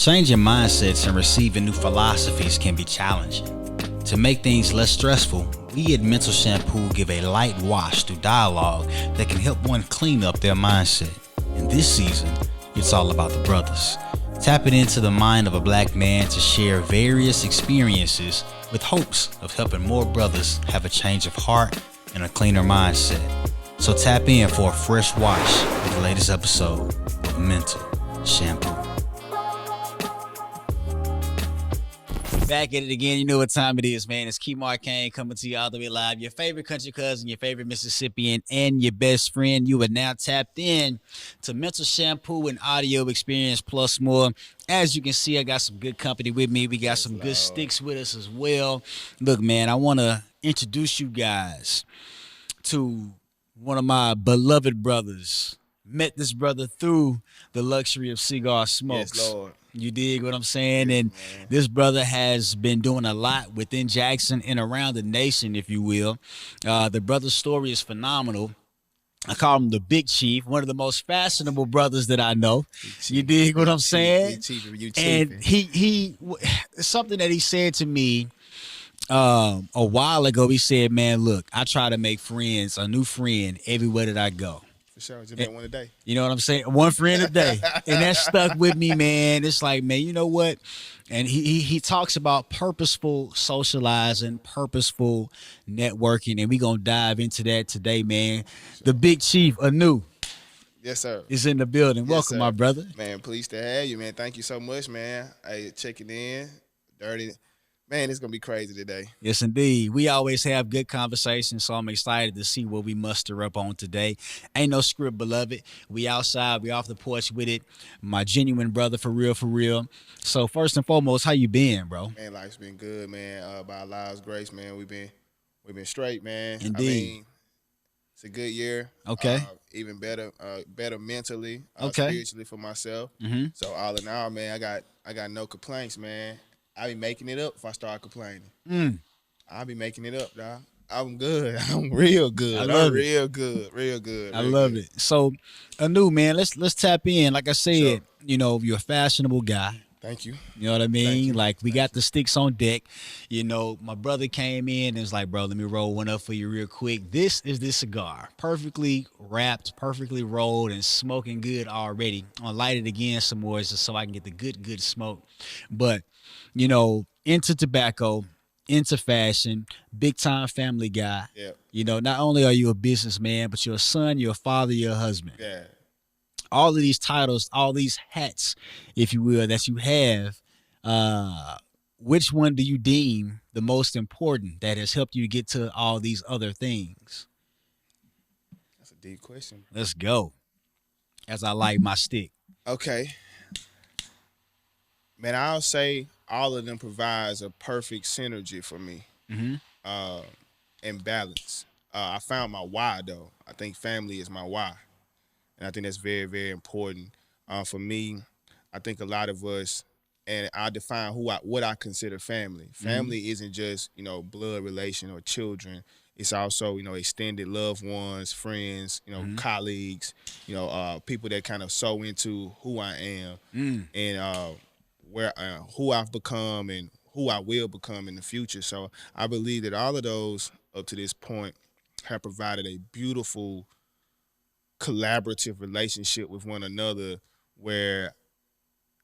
Changing mindsets and receiving new philosophies can be challenging. To make things less stressful, we at Mental Shampoo give a light wash through dialogue that can help one clean up their mindset. And this season, it's all about the brothers. Tapping into the mind of a black man to share various experiences with hopes of helping more brothers have a change of heart and a cleaner mindset. So tap in for a fresh wash with the latest episode of Mental Shampoo. Back at it again. You know what time it is, man. It's Key Marcane coming to you all the way live. Your favorite country cousin, your favorite Mississippian, and your best friend. You are now tapped in to Mental Shampoo and audio experience plus more. As you can see, I got some good company with me. We got some good sticks with us as well. Look, man, I want to introduce you guys to one of my beloved brothers. Met this brother through the luxury of cigar smokes. Yes, Lord. You dig what I'm saying? And this brother has been doing a lot within Jackson and around the nation, if you will. The brother's story is phenomenal. I call him the Big Chief, one of the most fashionable brothers that I know. You dig what I'm saying? And he something that he said to me a while ago. He said, man, look, I try to make friends, a new friend, everywhere that I go. For sure, just been one a day. You know what I'm saying? One friend a day. And that stuck with me, man. It's like, man, you know what? And he talks about purposeful socializing, purposeful networking, and we're going to dive into that today, man. Sure. The Big Chief, Anu. Yes, sir. Is in the building. Welcome, my brother. Man, pleased to have you, man. Thank you so much, man. Hey, checking in. Dirty. Man, it's going to be crazy today. Yes, indeed. We always have good conversations, so I'm excited to see what we muster up on today. Ain't no script, beloved. We outside. We off the porch with it. My genuine brother, for real, for real. So first and foremost, how you been, bro? Man, life's been good, man. By Allah's grace, man, we've been straight, man. Indeed. I mean, it's a good year. Okay. Even better mentally, okay, spiritually for myself. Mm-hmm. So all in all, man, I got no complaints, man. I be making it up if I start complaining. I be making it up, dog. I'm good. I'm real good. I love it. Real good. I love it. So, Anu, man, let's tap in. Like I said, sure. You know, you're a fashionable guy. Thank you. You know what I mean? Like, we got you. the sticks on deck. You know, my brother came in and was like, bro, let me roll one up for you real quick. This is this cigar. Perfectly wrapped, perfectly rolled, and smoking good already. I'm going to light it again some more just so I can get the good smoke. But, you know, into tobacco, into fashion, big time family guy. Yeah. You know, not only are you a businessman, but you're a son, you're a father, you're a husband. Yeah. All of these titles, all these hats, if you will, that you have, which one do you deem the most important that has helped you get to all these other things? That's a deep question. Let's go. As I light my stick. Okay. Man, I'll say all of them provides a perfect synergy for me, and balance. I found my why, though. I think family is my why. And I think that's very, very important. For me, I think a lot of us, and I define what I consider family. Family isn't just, you know, blood relation or children. It's also, you know, extended loved ones, friends, you know, colleagues, you know, people that kind of sew into who I am and who I've become and who I will become in the future. So I believe that all of those up to this point have provided a beautiful collaborative relationship with one another where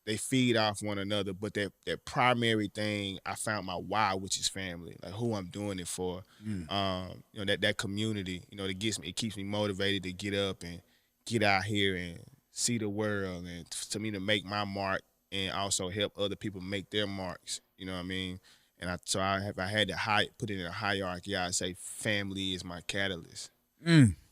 they feed off one another, but that primary thing, I found my why, which is family, like who I'm doing it for. You know, that community, you know, it keeps me motivated to get up and get out here and see the world, and to me to make my mark and also help other people make their marks. You know what I mean? And if I had to put it in a hierarchy, I'd say family is my catalyst.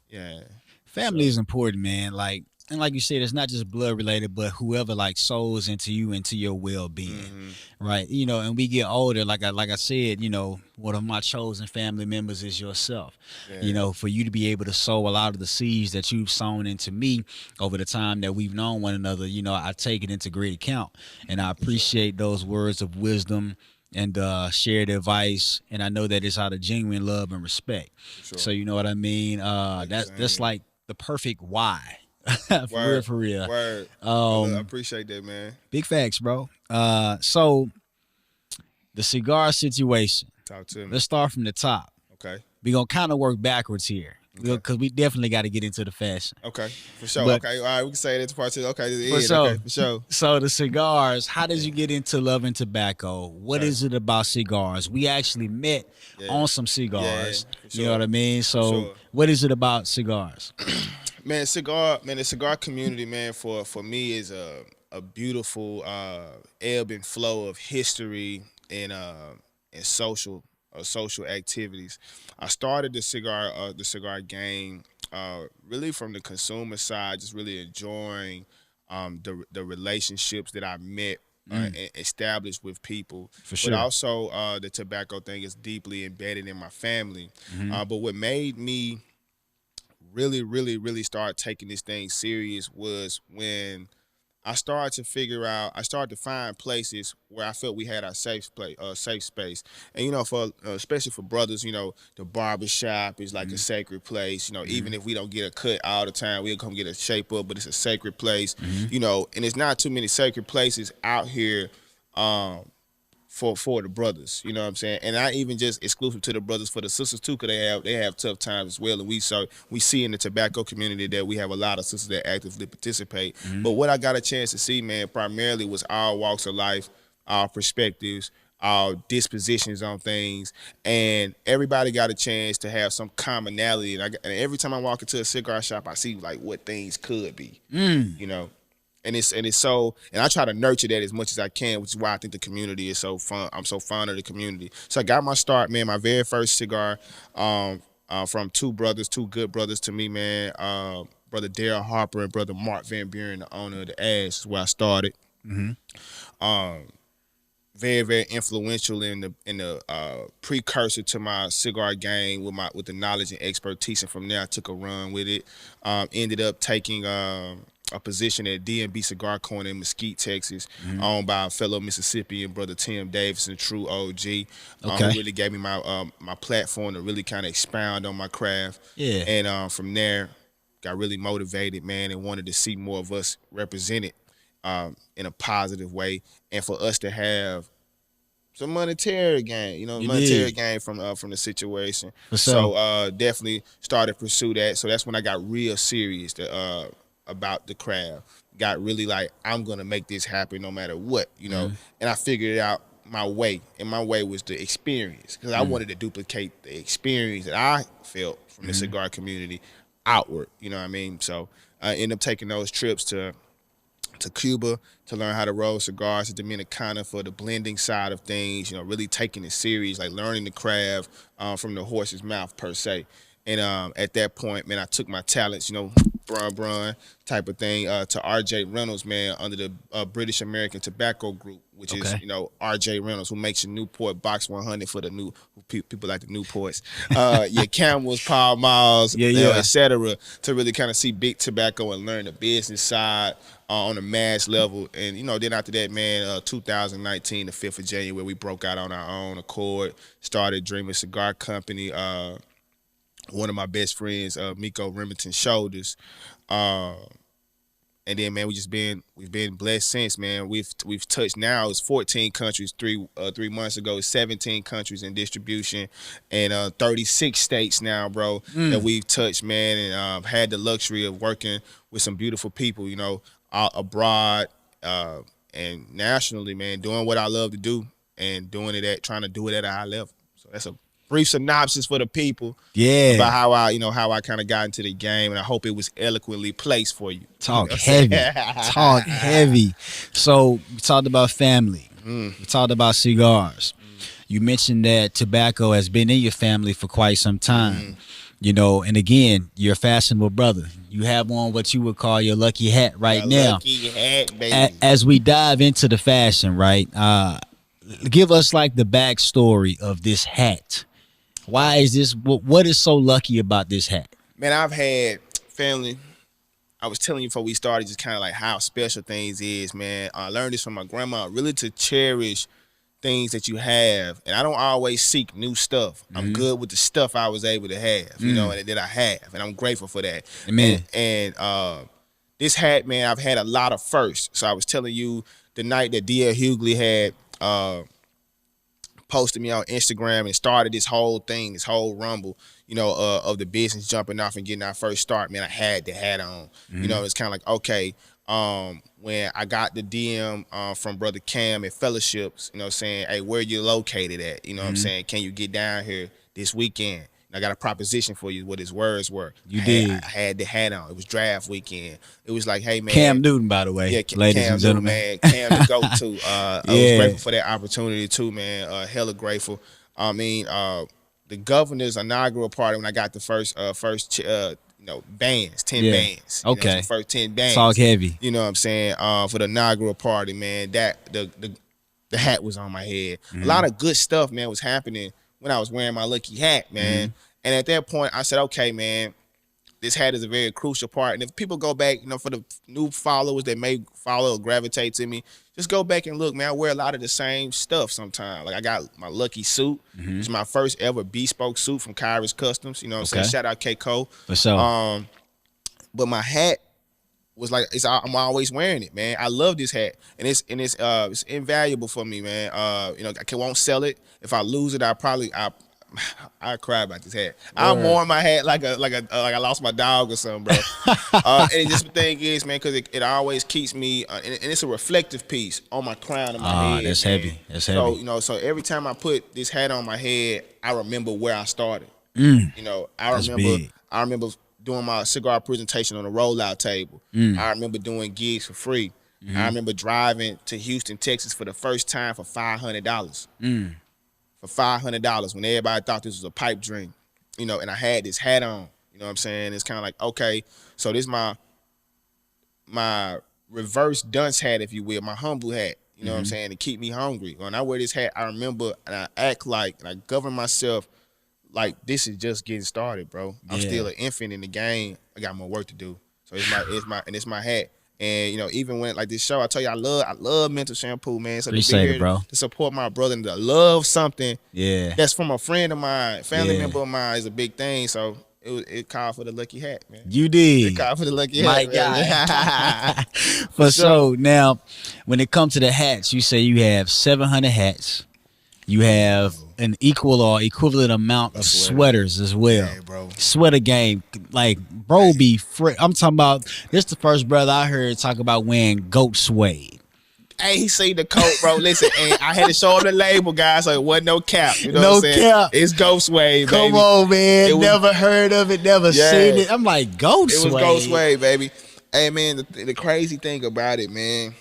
Yeah. Family is important, man. Like you said, it's not just blood related, but whoever like souls into you, into your well-being, right? You know, and we get older. Like I said, you know, one of my chosen family members is yourself. Yeah. You know, for you to be able to sow a lot of the seeds that you've sown into me over the time that we've known one another, you know, I take it into great account, and I appreciate those words of wisdom and shared advice, and I know that it's out of genuine love and respect. Sure. So you know what I mean? That's like the perfect why For real, Word, for real. word. I Um, appreciate that, man. big facts, bro. So the cigar situation. Talk to me. Let's start from the top. Okay. We're gonna kind of work backwards here. Okay. Because we definitely got to get into the fashion. Okay. For sure. But Okay. All right. We can say that's part two. Okay. This for is it. Okay. sure. For sure. So the cigars, how did you get into loving tobacco? What Okay. is it about cigars? We actually met Yeah. on some Yeah. cigars. For You know sure. what I mean? So sure. what is it about cigars? Man, the cigar community, man, for me is a beautiful ebb and flow of history and social activities. I started the cigar game really from the consumer side, just really enjoying the relationships that I met and established with people. For But sure. also the tobacco thing is deeply embedded in my family. But what made me really start taking this thing serious was when I started to find places where I felt we had our safe space. And for especially for brothers, the barbershop is like a sacred place. Even if we don't get a cut all the time, we'll come get a shape up, but it's a sacred place. And it's not too many sacred places out here. For the brothers, you know what I'm saying, and not even just exclusive to the brothers, for the sisters too, because they have tough times as well. And we see in the tobacco community that we have a lot of sisters that actively participate. But what I got a chance to see, man, primarily was all walks of life, our perspectives, our dispositions on things, and everybody got a chance to have some commonality. And every time I walk into a cigar shop, I see like what things could be, you know. And I try to nurture that as much as I can, which is why I think the community is so fun. I'm so fond of the community. So I got my start, man. My very first cigar from two good brothers to me, man. Brother Daryl Harper and brother Mark Van Buren, the owner of the Ash, is where I started. Very, very influential in the precursor to my cigar game with the knowledge and expertise. And from there, I took a run with it. Ended up taking a position at D&B Cigar Corner in Mesquite, Texas, owned by a fellow Mississippian, brother Tim Davidson, true OG. Who really gave me my platform to really kind of expound on my craft. Yeah. And from there, got really motivated, man, and wanted to see more of us represented in a positive way, and for us to have some monetary gain, gain from the situation. So definitely started to pursue that. So that's when I got real serious about the craft. Got really like, I'm gonna make this happen no matter what, And I figured it out my way, and my way was the experience, because I wanted to duplicate the experience that I felt from the cigar community outward. You know what I mean? So I ended up taking those trips to Cuba to learn how to roll cigars, to Dominicana for the blending side of things, really taking it serious, like learning the craft from the horse's mouth per se. And at that point, man, I took my talents, brun type of thing, to R.J. Reynolds, man, under the British American Tobacco Group, which is, R.J. Reynolds, who makes your Newport Box 100 for the new people like the Newports, your Camels, Pall Malls, et cetera, to really kind of see big tobacco and learn the business side on a mass level. And, then after that, man, 2019, the 5th of January, we broke out on our own accord, started Dreamer Cigar Company. One of my best friends, Miko Remington Shoulders. And then, man, we've been blessed since, man. We've touched now, it's 14 countries. 3 months ago, 17 countries in distribution, and 36 states now, bro, that we've touched, man, and had the luxury of working with some beautiful people, abroad and nationally, man, doing what I love to do and trying to do it at a high level. So that's a brief synopsis for the people, about how I kind of got into the game, and I hope it was eloquently placed for you. Talk heavy. So we talked about family. We talked about cigars. You mentioned that tobacco has been in your family for quite some time. And again, you're a fashionable brother. You have on what you would call your lucky hat right now. Lucky hat, baby. As we dive into the fashion, right? Give us like the backstory of this hat. Why is this? What is so lucky about this hat? Man, I've had family. I was telling you before we started just kind of like how special things is, man. I learned this from my grandma, really to cherish things that you have. And I don't always seek new stuff. I'm good with the stuff I was able to have, and that I have. And I'm grateful for that. Amen. And this hat, man, I've had a lot of firsts. So I was telling you the night that D.L. Hughley had posted me on Instagram and started this whole thing, this whole rumble, of the business jumping off and getting our first start, man, I had the hat on. It's kind of like, okay, when I got the DM from Brother Cam at Fellowships, saying, hey, where you located at? You know what I'm saying? Can you get down here this weekend? I got a proposition for you, what his words were. I had the hat on. It was draft weekend. It was like, hey, man. Cam Newton, by the way. Yeah, ladies Cam and gentlemen. Newton, man. Cam the GOAT, too. I was grateful for that opportunity, too, man. Hella grateful. I mean, the governor's inaugural party when I got the first bands, 10 bands. Okay. The first 10 bands. Talk heavy. You know what I'm saying? For the inaugural party, man, that the hat was on my head. A lot of good stuff, man, was happening when I was wearing my lucky hat, man. And at that point, I said, okay, man, this hat is a very crucial part. And if people go back, for the new followers that may follow or gravitate to me, just go back and look, man. I wear a lot of the same stuff sometimes. Like I got my lucky suit. It's my first ever bespoke suit from Kyrus Customs. You know what I'm saying? Shout out K-Co. For sure. But my hat was like, I'm always wearing it, man. I love this hat. And it's invaluable for me, man. I won't sell it. If I lose it, I cry about this hat. I'm wearing my hat like I lost my dog or something, bro. And just the thing is, man, because it always keeps me, and it's a reflective piece on my crown of my head. That's man. heavy. That's heavy. So every time I put this hat on my head, I remember where I started. I remember doing my cigar presentation on a rollout table. I remember doing gigs for free. I remember driving to Houston, Texas for the first time for $500. For $500 when everybody thought this was a pipe dream, and I had this hat on, you know what I'm saying? It's kind of like, okay, so this is my reverse dunce hat, if you will, my humble hat, you know what I'm saying, to keep me hungry. When I wear this hat, I remember and I act like, and I govern myself like this is just getting started, bro. I'm still an infant in the game. I got more work to do. So it's my hat. And even when like this show, I tell you, I love Mental Shampoo, man. So appreciate it, bro. To support my brother and to love something, that's from a friend of mine, family member of mine, is a big thing. So it called for the lucky hat, man. You did. It called for the lucky hat, my God. For sure. Now, when it comes to the hats, you say you have 700 hats. You have an equal or equivalent amount of sweaters as well. Yeah, bro. Sweater game, like, bro, be free. I'm talking about, this the first brother I heard talk about wearing goat suede. Hey, he seen the coat, bro. Listen, and I had to show him the label, guys, so it wasn't no cap. You know no what I'm saying? Cap. It's goat suede, baby. Come on, man. Never heard of it, never seen it. I'm like, goat suede. It was goat suede, baby. Hey, man, the crazy thing about it, man,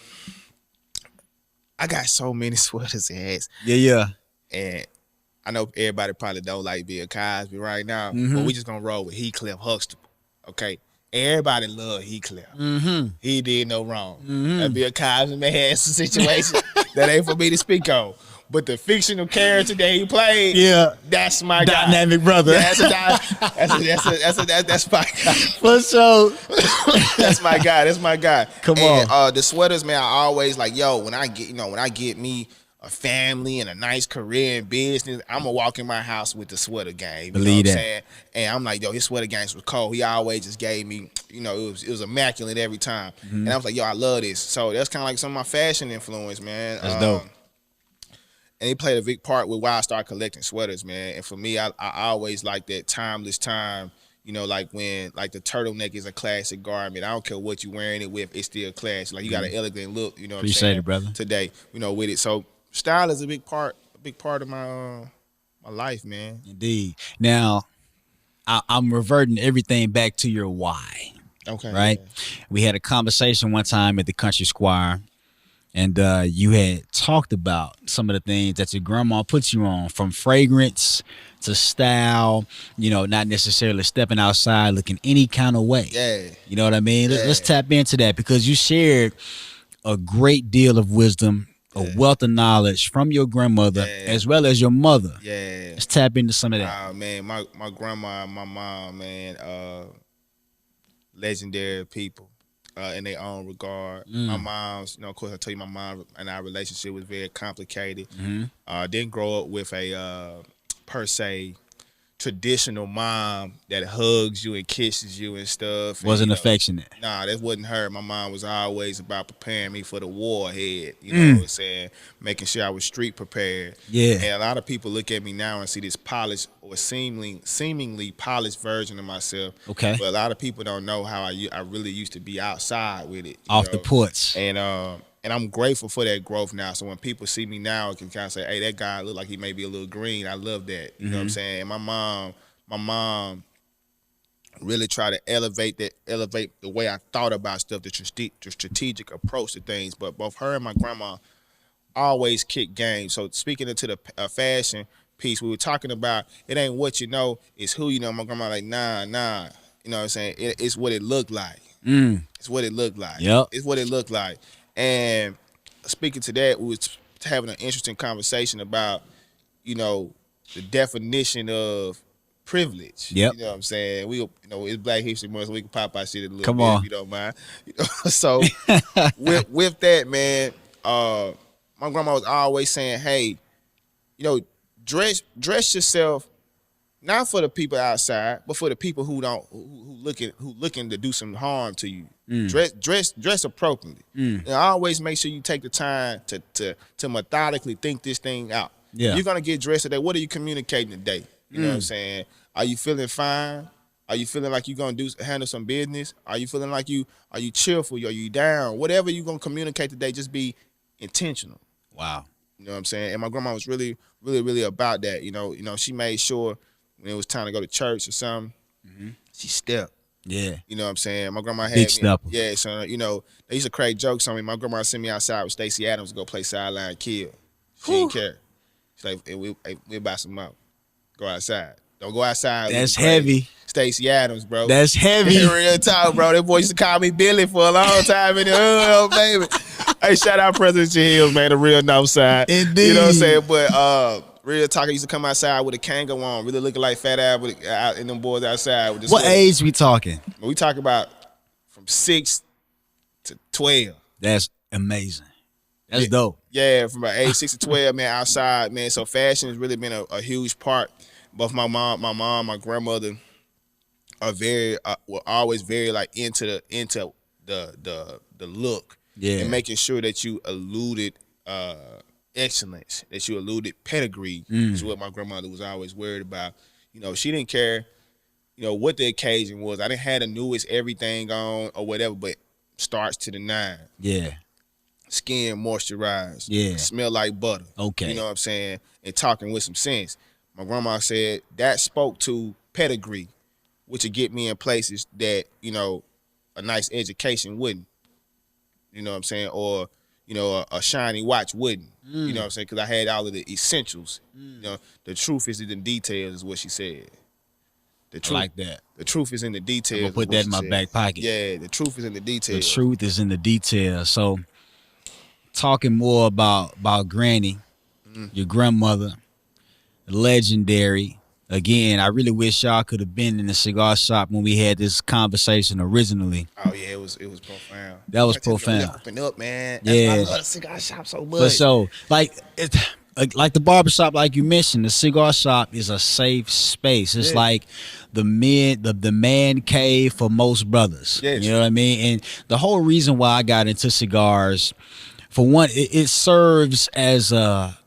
I got so many sweaters and hats. Yeah. And I know everybody probably don't like Bill Cosby right now, but we just gonna roll with Heathcliff Huxtable, okay? Everybody love Heathcliff. He did no wrong. That Bill Cosby man had some situation that ain't for me to speak on. But the fictional character that he played, that's my guy. Dynamic brother. That's my guy. For sure. That's my guy. That's my guy. Come on. The sweaters, man, I always like, when I get me a family and a nice career in business, I'm gonna walk in my house with the sweater game. Believe that. I'm saying? And I'm like, his sweater games was cold. He always just gave me, it was immaculate every time. And I was like, I love this. So that's kind of like some of my fashion influence, man. That's dope. And he played a big part with why I started collecting sweaters, man. And for me, I always like that timeless time. Like when the turtleneck is a classic garment. I don't care what you're wearing it with, it's still classic. Like you got an elegant look, what I'm saying? Appreciate it, brother. Today, with it. So style is a big part of my life, man. Indeed. Now, I'm reverting everything back to your why. Okay. Right? Yeah. We had a conversation one time at the Country Squire, and you had talked about some of the things that your grandma put you on, from fragrance to style, not necessarily stepping outside looking any kind of way. Yeah. You know what I mean? Yeah. Let's tap into that, because you shared a great deal of wisdom, a wealth of knowledge from your grandmother as well as your mother. Yeah. Let's tap into some of that. Man, my grandma and my mom, man, legendary people in their own regard. My mom's, of course, I tell you, my mom and our relationship was very complicated. Didn't grow up with a, per se, traditional mom that hugs you and kisses you and stuff. And, Wasn't affectionate. Nah, that wasn't her. My mom was always about preparing me for the war ahead. You know what I'm saying? Making sure I was street prepared. Yeah. And a lot of people look at me now and see this polished or seemingly polished version of myself. Okay. But a lot of people don't know how I really used to be outside with it. Off the porch. And I'm grateful for that growth now. So when people see me now, it can kind of say, hey, that guy look like he may be a little green. I love that. You know what I'm saying? And my mom really tried to elevate the way I thought about stuff, the strategic approach to things. But both her and my grandma always kicked game. So speaking into the fashion piece, we were talking about, it ain't what you know, it's who you know. My grandma like, nah. You know what I'm saying? It's what it looked like. It's what it looked like. Yep. It's what it looked like. And speaking to that, we was having an interesting conversation about, the definition of privilege. Yep. You know what I'm saying? It's Black History Month, so we can pop our shit a little Come bit on. if you don't mind. So with that, man, my grandma was always saying, hey, dress yourself not for the people outside, but for the people who looking to do some harm to you. Dress appropriately. And always make sure you take the time to methodically think this thing out. Yeah. You're gonna get dressed today. What are you communicating today? You know what I'm saying? Are you feeling fine? Are you feeling like you're gonna handle some business? Are you feeling like are you cheerful? Are you down? Whatever you're gonna communicate today, just be intentional. Wow. You know what I'm saying? And my grandma was really, really, really about that. She made sure when it was time to go to church or something, she stepped. Yeah. You know what I'm saying? My grandma had Big me. stepper. Yeah, so they used to crack jokes on me. My grandma sent me outside with Stacey Adams to go play sideline kill. She didn't care. She's like, hey, we'll buy some out. Go outside. Don't go outside. That's heavy. Stacey Adams, bro. That's heavy. Real talk, bro. That boy used to call me Billy for a long time in the hood, baby. Hey, shout out President Hills, man, the real north side. Indeed. You know what I'm saying? But real talk, I used to come outside with a Kango on, really looking like Fat Ab and them boys outside. With this What age we talking? We talk about from 6 to 12. That's amazing. That's dope. Yeah, from about age 6 to 12, man, outside, man. So fashion has really been a huge part. Both my mom, my grandmother are were always very like into the look. Yeah. And making sure that you eluded excellence, that you eluded pedigree is what my grandmother was always worried about. She didn't care, what the occasion was. I didn't have the newest everything on or whatever, but starts to the 9. Yeah. Skin moisturized. Yeah. Smell like butter. Okay. You know what I'm saying? And talking with some sense. My grandma said that spoke to pedigree, which would get me in places that, a nice education wouldn't. You know what I'm saying? Or, a shiny watch wouldn't. You know what I'm saying? Because I had all of the essentials. The truth is in the details is what she said. I like that. The truth is in the details. I'm gonna put that in my back pocket. Yeah, the truth is in the details. The truth is in the details. So, talking more about Granny, your grandmother, legendary. Again, I really wish y'all could have been in the cigar shop when we had this conversation originally. Oh yeah, it was profound. That was profound. Open up, man. Yeah. That's why I love the cigar shop so much. But so, like the barbershop, like you mentioned, the cigar shop is a safe space. It's like the man cave for most brothers. Yes. You know what I mean? And the whole reason why I got into cigars, for one, it serves as a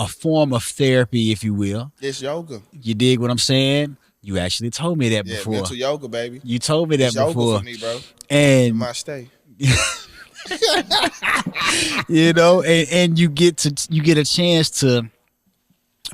form of therapy, if you will. It's yoga. You dig what I'm saying? You actually told me that before. Mental yoga, baby. You told me that It's yoga before. for me, bro. And My stay. and you get a chance to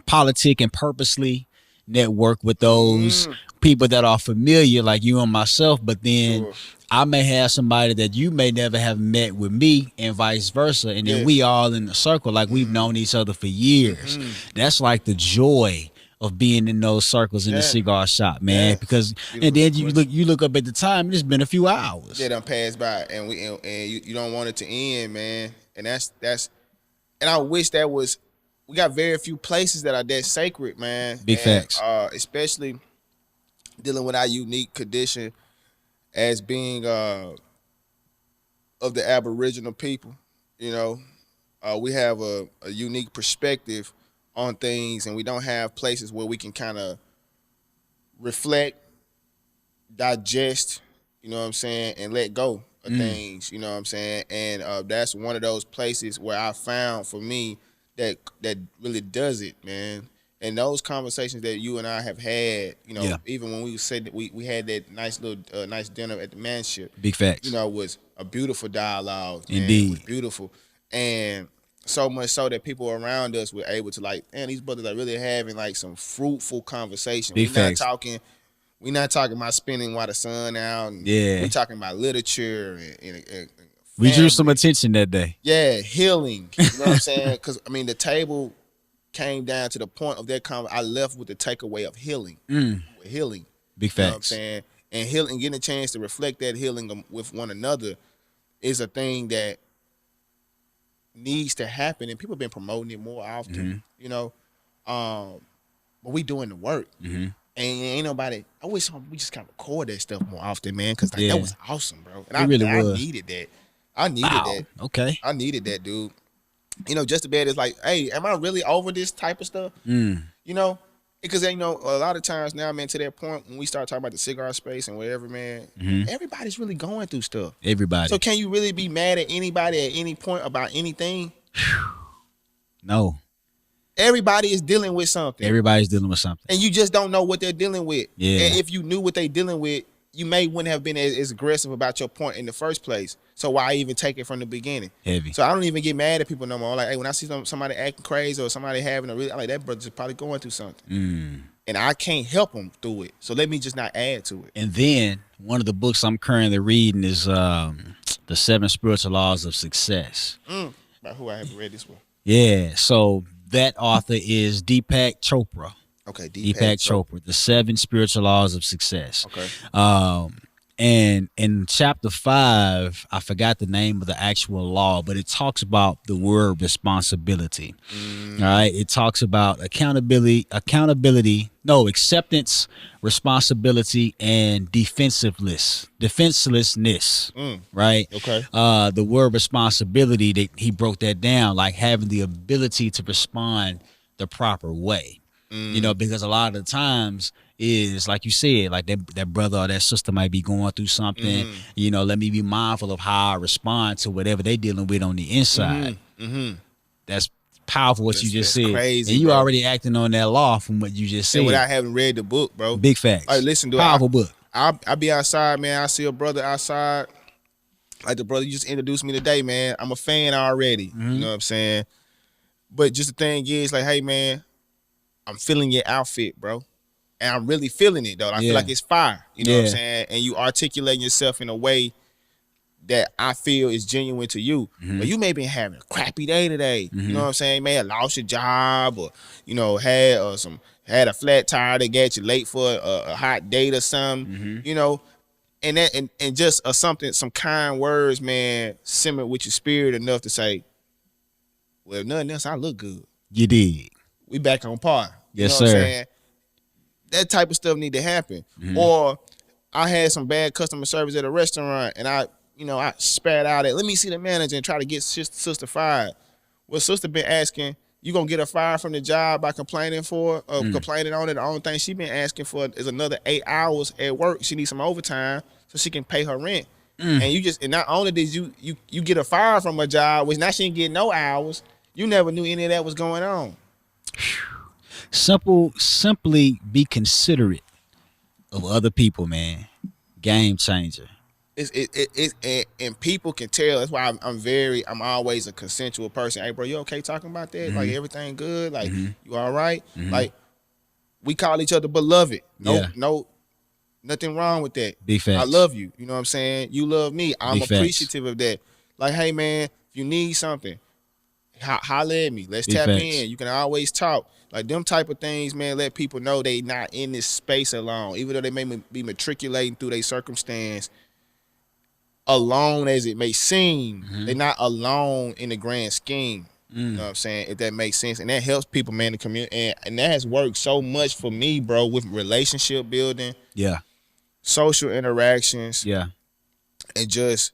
politic and purposely network with those people that are familiar, like you and myself, but then I may have somebody that you may never have met with me and vice versa, and then we all in a circle like we've known each other for years. That's like the joy of being in those circles in the cigar shop, man. Because and then you look up at the time, it's been a few hours. Yeah, done passed by, and you don't want it to end, man. And that's and I wish that was. We got very few places that are that sacred, man. Big facts. Especially dealing with our unique condition as being of the Aboriginal people. We have a unique perspective on things, and we don't have places where we can kind of reflect, digest, you know what I'm saying, and let go of things, you know what I'm saying. And that's one of those places where I found for me that really does it, man. And those conversations that you and I have had, you know, even when we said that we had that nice little nice dinner at the manship, Big facts. you know, was a beautiful dialogue. Man. Indeed. It was beautiful. And so much so that people around us were able to like, man, these brothers are really having like some fruitful conversation. Big facts. We're not talking about spending while the sun out. And we're talking about literature and we drew some attention that day. Yeah, healing. You know what I'm saying? Because I mean, the table came down to the point of that conversation. I left with the takeaway of healing. Healing. Big facts. You know what I'm saying? And healing, getting a chance to reflect that healing with one another is a thing that needs to happen. And people have been promoting it more often, you know. But we doing the work. And ain't nobody, I wish we just kind of record that stuff more often, man, because like, that was awesome, bro. And I needed that. I needed that. Okay. I needed that, dude. You know, just to be it's like, hey, am I really over this type of stuff? You know, because, you know, a lot of times now, man, to that point, when we start talking about the cigar space and whatever, man, everybody's really going through stuff. Everybody. So can you really be mad at anybody at any point about anything? No. Everybody is dealing with something. Everybody's dealing with something. And you just don't know what they're dealing with. Yeah. And if you knew what they're dealing with, you wouldn't have been as aggressive about your point in the first place. So why even take it from the beginning? Heavy. So I don't even get mad at people no more. Like, hey, when I see somebody acting crazy or somebody having I'm like, that brother's probably going through something. And I can't help them through it. So let me just not add to it. And then one of the books I'm currently reading is The 7 Spiritual Laws of Success. By who? I haven't read this one. Yeah. So that author is Deepak Chopra. Okay, Deepak Chopra, The 7 Spiritual Laws of Success. Okay. And in chapter 5, I forgot the name of the actual law, but it talks about the word responsibility. All right. It talks about acceptance, responsibility, and defenselessness. Right. Okay. The word responsibility, that he broke that down, like having the ability to respond the proper way. You know, because a lot of the times is like you said, like that brother or that sister might be going through something. You know, let me be mindful of how I respond to whatever they dealing with on the inside. That's powerful what you just said. Crazy, and you bro. already acting on that law from what you just said. And without having read the book, bro. Big facts. Like, listen, dude, powerful book. I be outside, man. I see a brother outside, like the brother you just introduced me today, man. I'm a fan already. You know what I'm saying? But just the thing is, like, hey, man, I'm feeling your outfit, bro. And I'm really feeling it, though. I feel like it's fire. You know what I'm saying? And you articulating yourself in a way that I feel is genuine to you. But you may be having a crappy day today. You know what I'm saying? You may have lost your job, or, you know, had a flat tire that got you late for a hot date or something. You know, and that and just something, some kind words, man, simmer with your spirit enough to say, well, if nothing else, I look good. You did. We back on par. Yes, you know sir. What I'm saying? That type of stuff need to happen. Or I had some bad customer service at a restaurant, and I spat out let me see the manager and try to get sister fired. Well, sister been asking, you gonna get her fired from the job by complaining complaining on it. The only thing she been asking for is another 8 hours at work. She needs some overtime so she can pay her rent. And not only did you get her fired from her job, which now she ain't getting no hours. You never knew any of that was going on. Simply be considerate of other people, man. Game changer. And people can tell. That's why I'm always a consensual person. Hey, bro, you okay talking about that? Like, everything good? Like, you all right? Like, we call each other beloved. No, nothing wrong with that. Big facts. I love you. You know what I'm saying? You love me. I'm appreciative of that. Like, hey, man, if you need something, holler at me. Let's tap in. You can always talk. Like, them type of things, man, let people know they not in this space alone. Even though they may be matriculating through their circumstance, alone as it may seem, they're not alone in the grand scheme. You know what I'm saying? If that makes sense. And that helps people, man, the community. And that has worked so much for me, bro, with relationship building. Yeah. Social interactions. Yeah. And just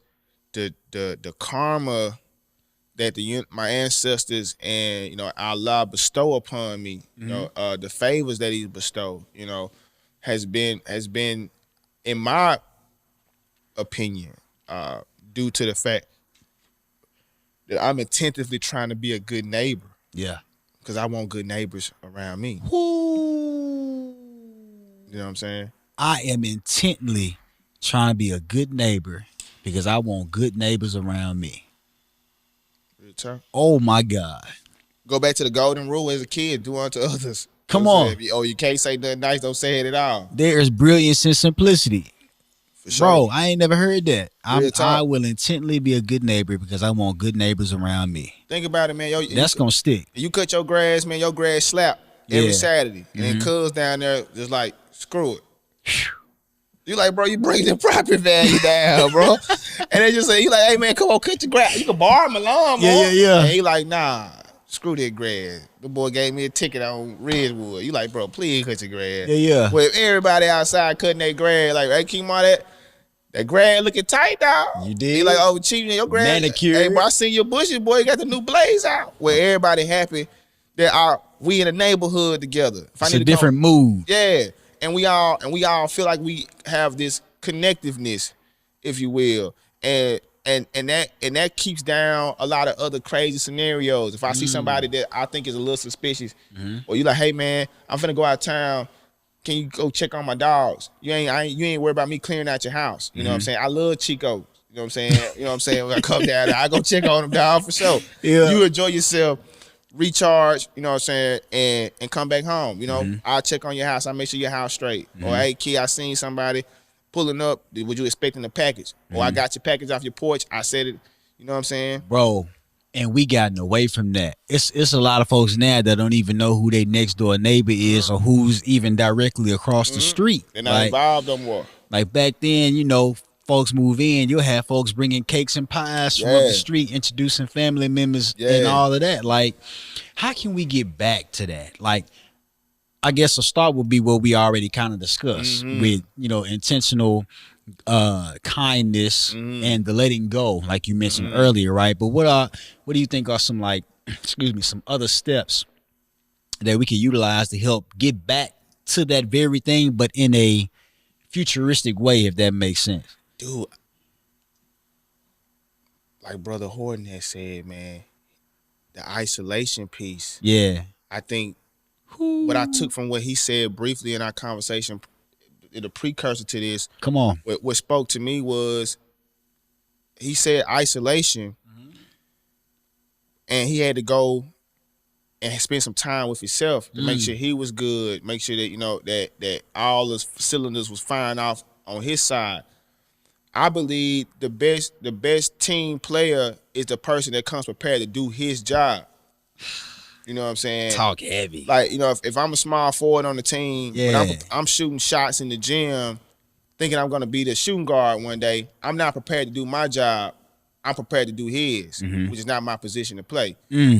the karma that my ancestors and Allah bestow upon me, the favors that He bestowed, has been in my opinion, due to the fact that I'm attentively trying to be a good neighbor. Yeah. Because I want good neighbors around me. Ooh. You know what I'm saying? I am intently trying to be a good neighbor because I want good neighbors around me. Real talk. Oh my God. Go back to the golden rule as a kid, do unto others. Come on. You can't say nothing nice, don't say it at all. There is brilliance in simplicity. For sure. Bro, I ain't never heard that. I talk. will intently be a good neighbor because I want good neighbors around me. Think about it, man. That's going to stick. You cut your grass, man, your grass slap every Saturday. And then cuz down there just like, screw it. You like, bro, you bring the property value down, bro. And they just say, you like, hey, man, come on, cut your grass. You can borrow my lawnmower. Yeah. And he like, nah, screw that grass. The boy gave me a ticket on Redwood. You like, bro, please cut your grass. Yeah. Well, if everybody outside cutting their grass, like, hey, keep on that grass looking tight, dog. You did? He like, oh, chief, your grass. Manicured. Hey, bro, I seen your bushes, boy. You got the new blaze out. Where everybody happy that we in a neighborhood together. It's a different mood. Yeah. And we all feel like we have this connectiveness, if you will. And that keeps down a lot of other crazy scenarios. If I see somebody that I think is a little suspicious, or you like, hey man, I'm finna go out of town. Can you go check on my dogs? You ain't worried about me clearing out your house. You know what I'm saying? I love Chico. You know what I'm saying? You know what I'm saying? When I come down there, I go check on them, dog, for sure. Yeah. You enjoy yourself, recharge, you know what I'm saying, and come back home. You know, I'll check on your house. I'll make sure your house straight. Or, hey, kid, I seen somebody pulling up. Was you expecting a package? Or I got your package off your porch. I said it. You know what I'm saying? Bro, and we gotten away from that. It's a lot of folks now that don't even know who their next door neighbor is or who's even directly across the street. They're not involved no more. Like back then, folks move in, you'll have folks bringing cakes and pies from up the street, introducing family members and all of that. Like, how can we get back to that? Like, I guess a start would be what we already kind of discussed with, intentional kindness and the letting go, like you mentioned earlier, right? But what do you think are some some other steps that we can utilize to help get back to that very thing, but in a futuristic way, if that makes sense? Dude, like Brother Horton has said, man, the isolation piece. Yeah. I think what I took from what he said briefly in our conversation, the precursor to this. Come on. What spoke to me was he said isolation, and he had to go and spend some time with himself to make sure he was good, make sure that that all the cylinders was firing off on his side. I believe the best team player is the person that comes prepared to do his job. You know what I'm saying? Talk heavy. Like, if I'm a small forward on the team, yeah. but I'm shooting shots in the gym thinking I'm going to be the shooting guard one day, I'm not prepared to do my job. I'm prepared to do his, which is not my position to play.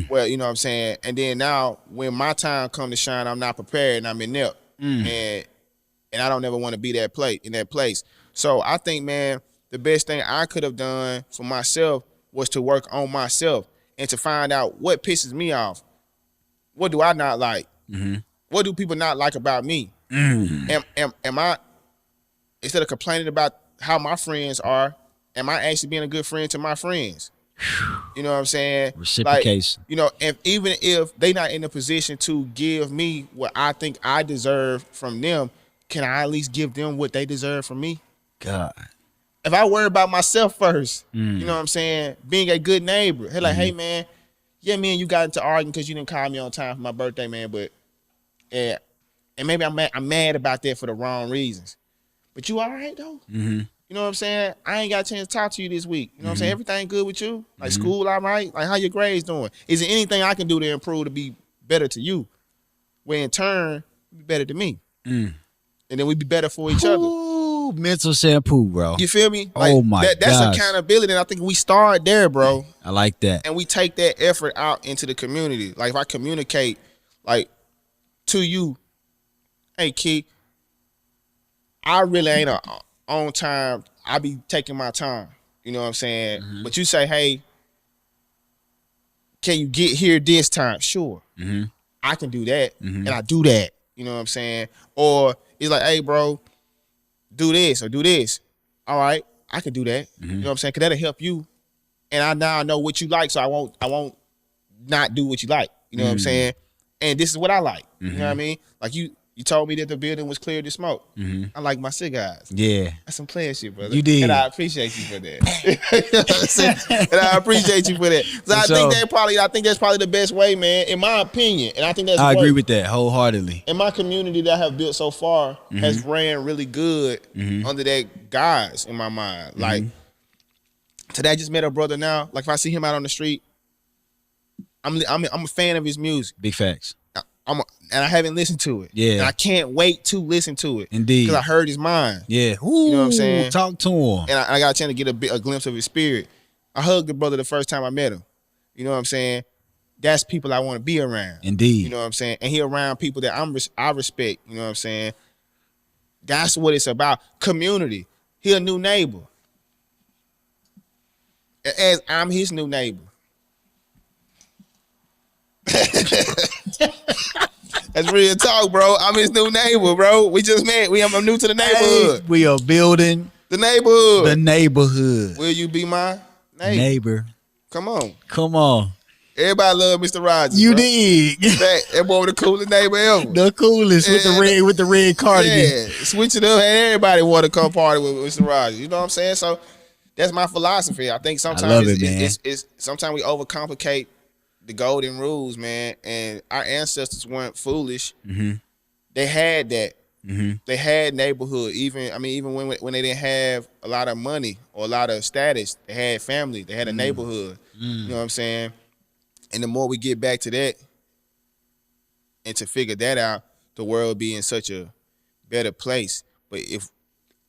Well, you know what I'm saying? And then now when my time comes to shine, I'm not prepared and I'm inept. And I don't ever want to be in that place. So I think, man, the best thing I could have done for myself was to work on myself and to find out what pisses me off. What do I not like? What do people not like about me? Am I, instead of complaining about how my friends are, am I actually being a good friend to my friends? You know what I'm saying? Reciprocation. Like, and even if they not in a position to give me what I think I deserve from them, can I at least give them what they deserve from me? God. If I worry about myself first, you know what I'm saying? Being a good neighbor. Hey, like, hey, man, yeah, me and you got into arguing because you didn't call me on time for my birthday, man, but and maybe I'm mad about that for the wrong reasons. But you all right, though? You know what I'm saying? I ain't got a chance to talk to you this week. You know what I'm saying? Everything good with you? Like school all right? Like how your grades doing? Is there anything I can do to improve to be better to you? Where in turn, be better to me. And then we be better for each other. Mental shampoo, bro. You feel me? Like, oh my that's accountability, and I think we start there, bro. I like that. And we take that effort out into the community. Like if I communicate, like to you, hey, Key, I really ain't on time. I be taking my time. You know what I'm saying? But you say, hey, can you get here this time? Sure. Mm-hmm. I can do that. Mm-hmm. And I do that. You know what I'm saying? Or it's like, hey, bro, do this or do this. All right, I can do that. Mm-hmm. You know what I'm saying? Cause that'll help you. And I now know what you like, so I won't not do what you like. You know what I'm saying? And this is what I like. You know what I mean? Like you told me that the building was clear to smoke. I like my cigars. Yeah. That's some player shit, brother. You did. And I appreciate you for that. You know what I'm saying? And I appreciate you for that. So I think that's probably the best way, man, in my opinion. And I think I agree with that wholeheartedly. And my community that I have built so far has ran really good under that guise in my mind. Like today I just met a brother now. Like if I see him out on the street, I'm a fan of his music. Big facts. And I haven't listened to it. Yeah. And I can't wait to listen to it. Indeed. Because I heard his mind. Yeah. Ooh, you know what I'm saying? Talk to him. And I got a chance to get a glimpse of his spirit. I hugged the brother the first time I met him. You know what I'm saying? That's people I want to be around. Indeed. You know what I'm saying? And he around people that I respect. You know what I'm saying? That's what it's about. Community. He a new neighbor. As I'm his new neighbor. That's real talk, bro. I'm his new neighbor, bro. We just met. I'm new to the neighborhood. Hey, we are building the neighborhood. The neighborhood. Will you be my neighbor? Come on. Come on. Everybody love Mr. Rogers. You bro. dig? That boy the coolest neighbor ever. The coolest with the red cardigan. Yeah, switch it up, and everybody want to come party with Mr. Rogers. You know what I'm saying? So that's my philosophy. I think sometimes it's sometimes we overcomplicate the golden rules, man. And our ancestors weren't foolish. They had that. They had neighborhood. Even when they didn't have a lot of money or a lot of status, they had family. They had a neighborhood. You know what I'm saying? And the more we get back to that and to figure that out, the world will be in such a better place. But if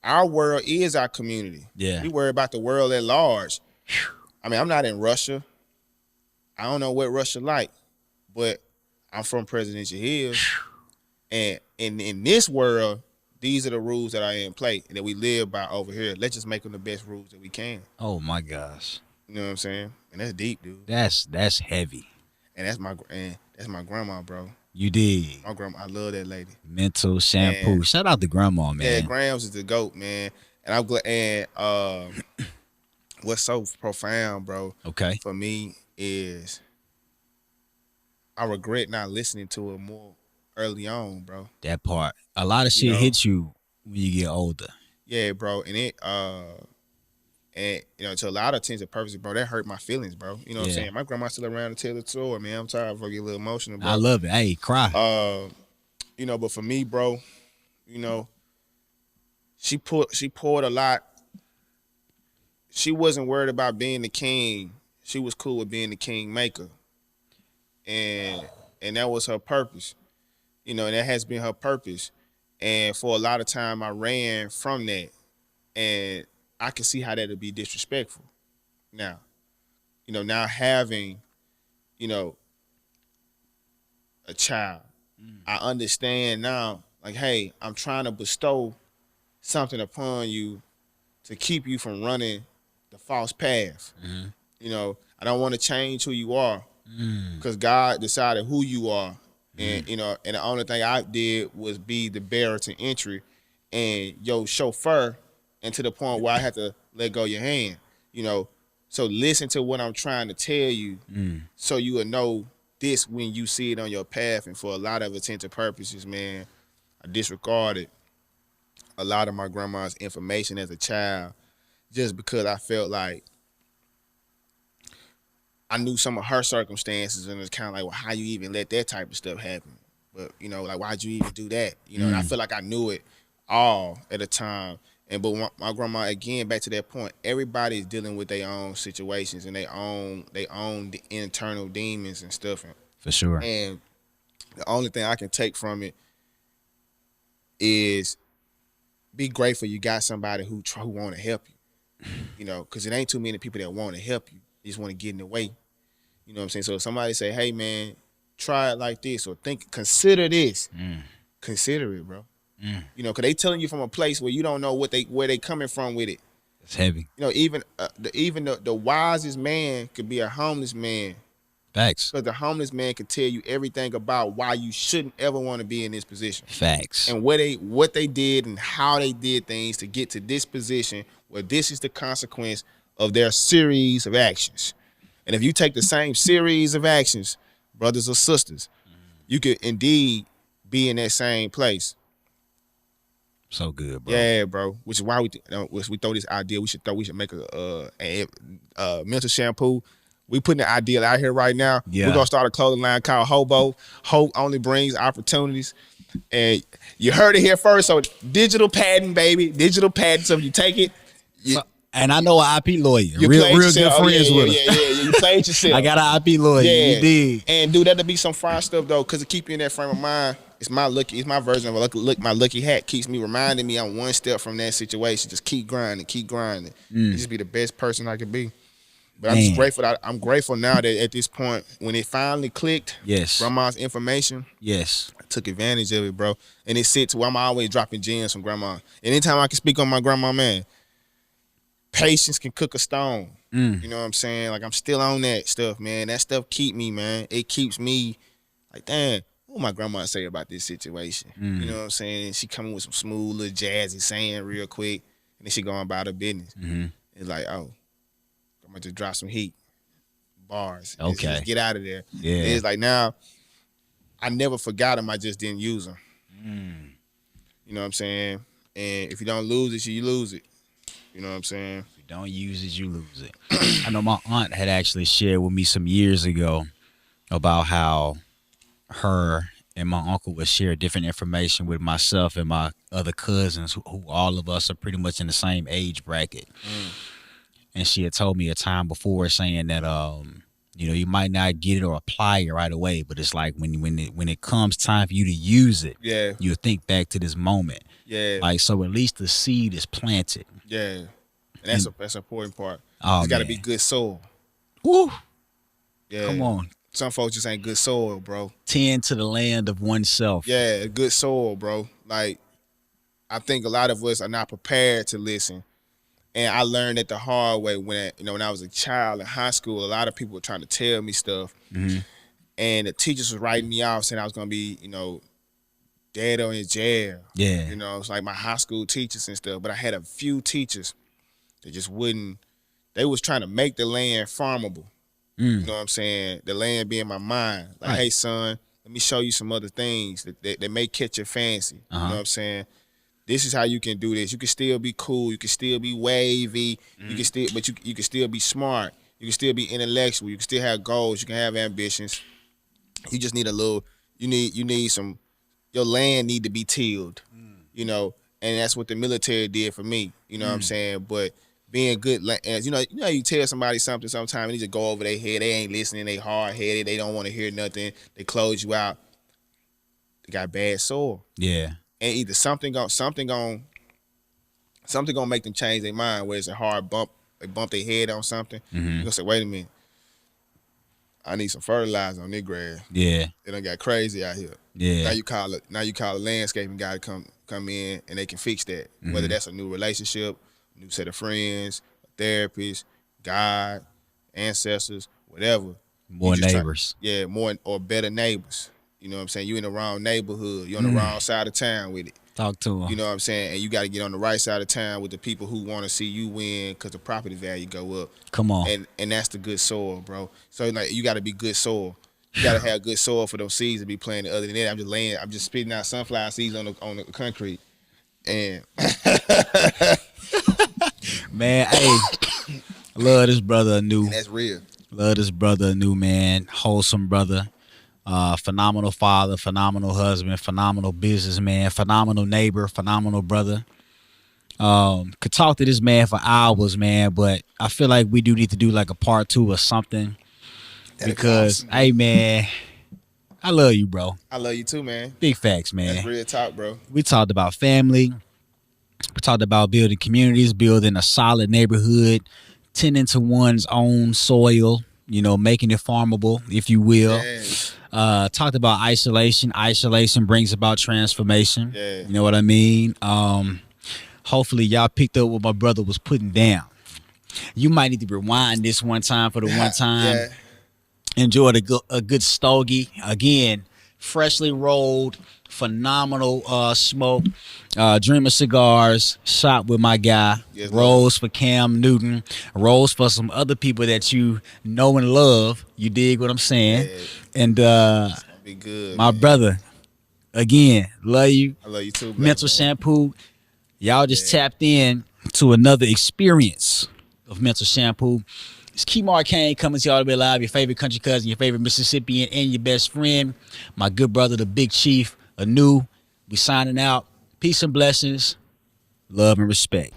our world is our community, we worry about the world at large. I mean, I'm not in Russia. I don't know what Russia like, but I'm from Presidential Hills. And in this world, these are the rules that are in play and that we live by over here. Let's just make them the best rules that we can. Oh my gosh. You know what I'm saying? And that's deep, dude. That's heavy. And that's my grandma, bro. You did. My grandma, I love that lady. Mental Shampoo. And shout out to grandma, man. Yeah, Grams is the GOAT, man. And I'm glad. And what's so profound, bro? Okay. For me is I regret not listening to it more early on, bro. That part. A lot of shit hits you when you get older. Yeah, bro. And it to a lot of intents and purposes, bro, that hurt my feelings, bro. You know what I'm saying? My grandma's still around to tell the story, man. I'm tired of get a little emotional, bro. I love it. Hey, cry. But for me, bro, she poured a lot. She wasn't worried about being the king. She was cool with being the king maker. And that was her purpose. And that has been her purpose. And for a lot of time I ran from that. And I can see how that'd be disrespectful. Now, now having, a child, I understand now, like, hey, I'm trying to bestow something upon you to keep you from running the false path. I don't want to change who you are because God decided who you are. And, and the only thing I did was be the bearer to entry and your chauffeur, and to the point where I had to let go of your hand, So listen to what I'm trying to tell you so you will know this when you see it on your path. And for a lot of intents and purposes, man, I disregarded a lot of my grandma's information as a child just because I felt like I knew some of her circumstances, and it's kind of like, well, how you even let that type of stuff happen? But, like, why'd you even do that? And I feel like I knew it all at a time. But my grandma, again, back to that point, everybody's dealing with their own situations and they own the internal demons and stuff. For sure. And the only thing I can take from it is be grateful you got somebody who want to help you. Because it ain't too many people that want to help you. They just want to get in the way. You know what I'm saying? So if somebody say, hey, man, try it like this or consider this. Consider it, bro. Because they telling you from a place where you don't know where they coming from with it. It's heavy. Even the wisest man could be a homeless man Facts. Because the homeless man can tell you everything about why you shouldn't ever want to be in this position. Facts. And what they did and how they did things to get to this position where this is the consequence of their series of actions. And if you take the same series of actions, brothers or sisters, you could indeed be in that same place. So good, bro. Yeah, bro. Which is why we throw this idea. We should make a mental shampoo. We putting the idea out here right now. Yeah. We're gonna start a clothing line called Hobo. Hope only brings opportunities. And you heard it here first. So digital patent, baby. Digital patent. So if you take it, and I know an IP lawyer. You real good yourself. friends with her. Yeah. You played yourself. I got an IP lawyer. Yeah. You dig? And dude, that'll be some fire stuff though, because it keep you in that frame of mind. It's my version of my lucky hat. Keeps me reminding me I'm one step from that situation. Just keep grinding. Just be the best person I can be. But I'm just grateful. I'm grateful now that at this point, when it finally clicked, yes, grandma's information, yes, I took advantage of it, bro. And it sits where I'm always dropping gems from grandma. Anytime I can speak on my grandma, man, patience can cook a stone. You know what I'm saying? Like, I'm still on that stuff, man. That stuff keep me, man. It keeps me like, damn, what my grandma say about this situation? You know what I'm saying? She coming with some smooth little jazzy saying real quick, and then she going about her business. It's like, oh, I'm gonna just drop some heat, bars. Okay. Just get out of there. Yeah. And it's like, now, I never forgot them. I just didn't use them. You know what I'm saying? And if you don't lose it, you lose it. You know what I'm saying? If you don't use it, you lose it. I know my aunt had actually shared with me some years ago about how her and my uncle would share different information with myself and my other cousins, who all of us are pretty much in the same age bracket. And she had told me a time before saying that, you might not get it or apply it right away, but it's like when it comes time for you to use it, you'll think back to this moment. Yeah. Like, so at least the seed is planted. Yeah. And that's an important part. Oh, it's got to be good soil. Woo. Yeah. Come on. Some folks just ain't good soil, bro. Tend to the land of oneself. Yeah, good soil, bro. Like, I think a lot of us are not prepared to listen. And I learned it the hard way when I was a child in high school. A lot of people were trying to tell me stuff. And the teachers was writing me off saying I was going to be, dead or in jail. Yeah. It's like my high school teachers and stuff. But I had a few teachers that just wouldn't. They was trying to make the land farmable. You know what I'm saying? The land being my mind. Like, right. Hey, son, let me show you some other things that may catch your fancy. You know what I'm saying? This is how you can do this. You can still be cool. You can still be wavy. You can still, but you can still be smart. You can still be intellectual. You can still have goals. You can have ambitions. You just need a little. You need some. Your land need to be tilled. And that's what the military did for me. You know what I'm saying? But being good, you tell somebody something sometimes, and they just go over their head. They ain't listening. They hard headed. They don't want to hear nothing. They close you out. They got bad soul. Yeah. And either something gonna make them change their mind, where it's a hard bump, they bump their head on something. You're gonna say, wait a minute, I need some fertilizer on this grass. Yeah. They done got crazy out here. Yeah. Now you call a landscaping guy to come in and they can fix that. Whether that's a new relationship, new set of friends, a therapist, God, ancestors, whatever. More neighbors. More or better neighbors. You know what I'm saying? You in the wrong neighborhood. You're on the wrong side of town with it. Talk to them. You know what I'm saying? And you got to get on the right side of town with the people who want to see you win because the property value go up. Come on. And that's the good soil, bro. So, like, you got to be good soil. You got to have good soil for those seeds to be planted. Other than that, I'm just spitting out sunflower seeds on the concrete. And man, hey, love this brother anew. And that's real. Love this brother anew, man. Wholesome brother. Phenomenal father, phenomenal husband, phenomenal businessman, phenomenal neighbor, phenomenal brother. Could talk to this man for hours, man, but I feel like we do need to do like a part 2 or something. Because, awesome, hey, man, I love you, bro. I love you too, man. Big facts, man. That's real talk, bro. We talked about family. We talked about building communities, building a solid neighborhood, tending to one's own soil, making it farmable, if you will. Yes. Talked about isolation. Isolation brings about transformation. Yeah. You know what I mean? Hopefully y'all picked up what my brother was putting down. You might need to rewind this one time for the one time. Yeah. Enjoyed a good stogie. Again, freshly rolled, phenomenal smoke. Dreamer Cigars, shot with my guy. Yes, Lord. Rolls for Cam Newton. Rolls for some other people that you know and love. You dig what I'm saying? Yeah, And it's gonna be good, my man. brother, again, love you. I love you too, Black Mental Boy. Shampoo. Y'all just Yeah. tapped in to another experience of Mental Shampoo. It's Key Marcane coming to y'all to be live. Your favorite country cousin, your favorite Mississippian, and your best friend, my good brother, the Big Chief, Anu. We signing out. Peace and blessings, love and respect.